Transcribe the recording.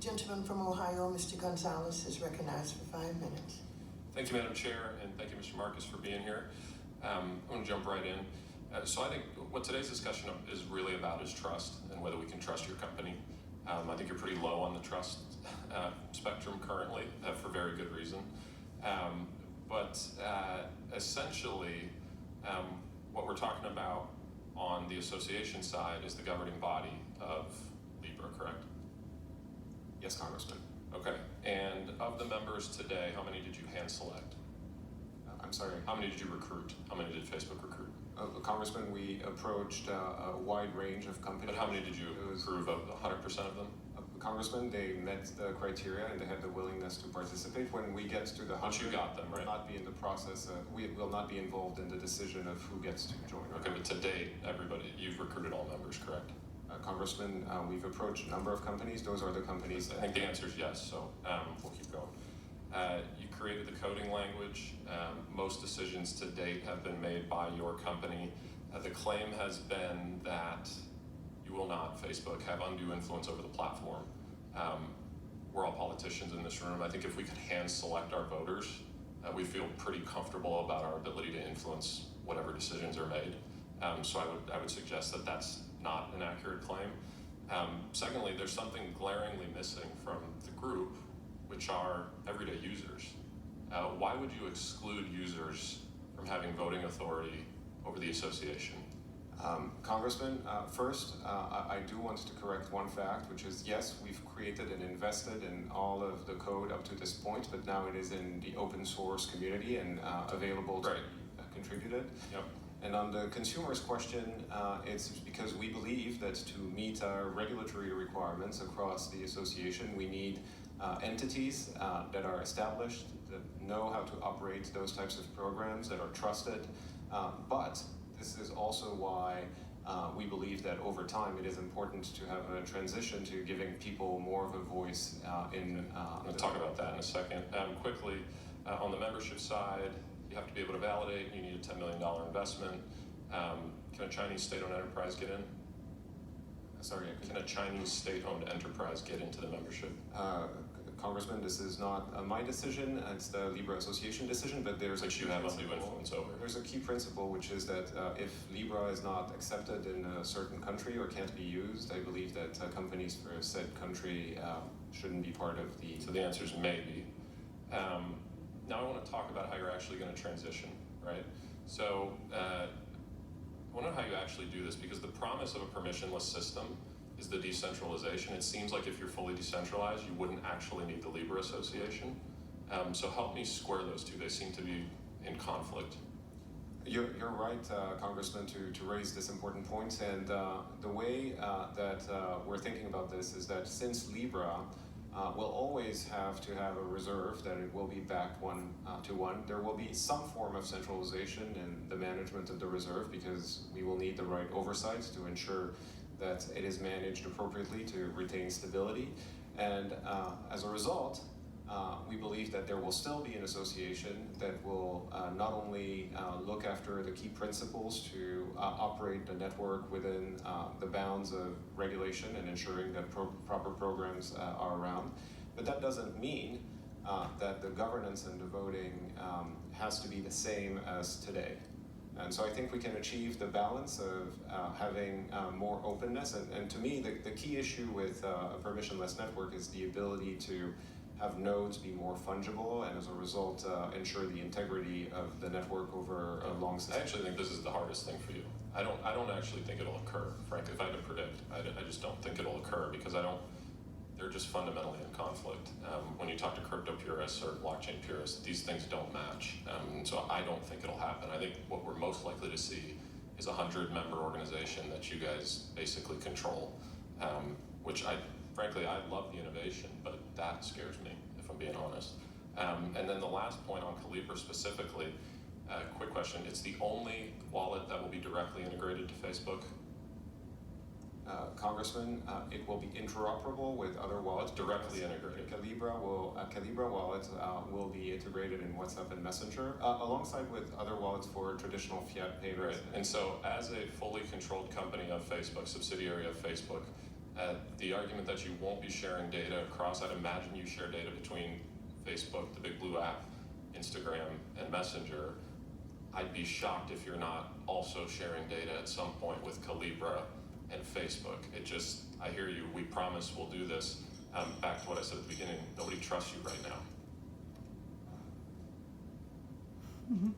gentleman from Ohio, Mr. Gonzalez, is recognized for 5 minutes. Thank you, Madam Chair, and thank you, Mr. Marcus, for being here. I'm going to jump right in. So I think what today's discussion is really about is trust and whether we can trust your company. I think you're pretty low on the trust spectrum currently for very good reason. Essentially, what we're talking about on the association side is the governing body of Libra, correct? Yes, Congressman. Okay, and of the members today, how many did you hand select? I'm sorry? How many did you recruit? How many did Facebook recruit? Congressman, we approached a wide range of companies. But how many did you approve of? 100% of them? Congressman, they met the criteria and they had the willingness to participate. When we get to the 100, but you got them, right? We'll not be in the process. We will not be involved in the decision of who gets to join. Okay, but to date, everybody, you've recruited all members, correct? Congressman, we've approached a number of companies. Those are the companies. I think the answer is yes, so we'll keep going. You created the coding language. Most decisions to date have been made by your company. The claim has been that you will not, Facebook, have undue influence over the platform. We're all politicians in this room. I think if we could hand select our voters, we feel pretty comfortable about our ability to influence whatever decisions are made. So I would suggest that that's not an accurate claim. Secondly, there's something glaringly missing from the group, which are everyday users. Why would you exclude users from having voting authority over the association? Congressman, first, I do want to correct one fact, which is, yes, we've created and invested in all of the code up to this point, but now it is in the open source community and available to be contributed. Yep. And on the consumer's question, it's because we believe that to meet our regulatory requirements across the association, we need entities that are established, that know how to operate those types of programs, that are trusted. But this is also why we believe that over time it is important to have a transition to giving people more of a voice in... I'm going to talk about that in a second. Quickly, on the membership side, you have to be able to validate. You need a $10 million investment. Can a Chinese state-owned enterprise get in? Sorry, can a Chinese state-owned enterprise get into the membership? Congressman, this is not my decision. It's the Libra Association decision, but there's which you have undue influence over. There's a key principle, which is that if Libra is not accepted in a certain country or can't be used, I believe that companies for said country shouldn't be part of the... So the answer is maybe. Now I want to talk about how you're actually going to transition, right? So I want to know how you actually do this, because the promise of a permissionless system is the decentralization. It seems like if you're fully decentralized, you wouldn't actually need the Libra Association. So help me square those two. They seem to be in conflict. You're right, Congressman, to raise this important point. And the way that we're thinking about this is that since Libra will always have to have a reserve, that it will be backed 1-to-1. There will be some form of centralization in the management of the reserve, because we will need the right oversight to ensure that it is managed appropriately to retain stability. And as a result, we believe that there will still be an association that will not only look after the key principles to operate the network within the bounds of regulation and ensuring that proper programs are around, but that doesn't mean that the governance and the voting has to be the same as today. And so I think we can achieve the balance of having more openness. And to me, the key issue with a permissionless network is the ability to have nodes be more fungible and as a result ensure the integrity of the network over a long system. I actually think this is the hardest thing for you. I don't actually think it'll occur, frankly. If I had to predict, I just don't think it'll occur, because they're just fundamentally in conflict. When you talk to crypto purists or blockchain purists, these things don't match. So I don't think it'll happen. I think what we're most likely to see is a 100-member organization that you guys basically control, which frankly, I love the innovation, but that scares me, if I'm being honest. And then the last point on Calibra specifically, quick question, it's the only wallet that will be directly integrated to Facebook? Congressman, it will be interoperable with other wallets. Directly integrated. Calibra wallet will be integrated in WhatsApp and Messenger, alongside with other wallets for traditional fiat payments. Right. And so as a fully controlled company of Facebook, subsidiary of Facebook, The argument that you won't be sharing data across, I'd imagine you share data between Facebook, the big blue app, Instagram, and Messenger. I'd be shocked if you're not also sharing data at some point with Libra and Facebook. I hear you, we promise we'll do this. Back to what I said at the beginning, nobody trusts you right now. Mm-hmm.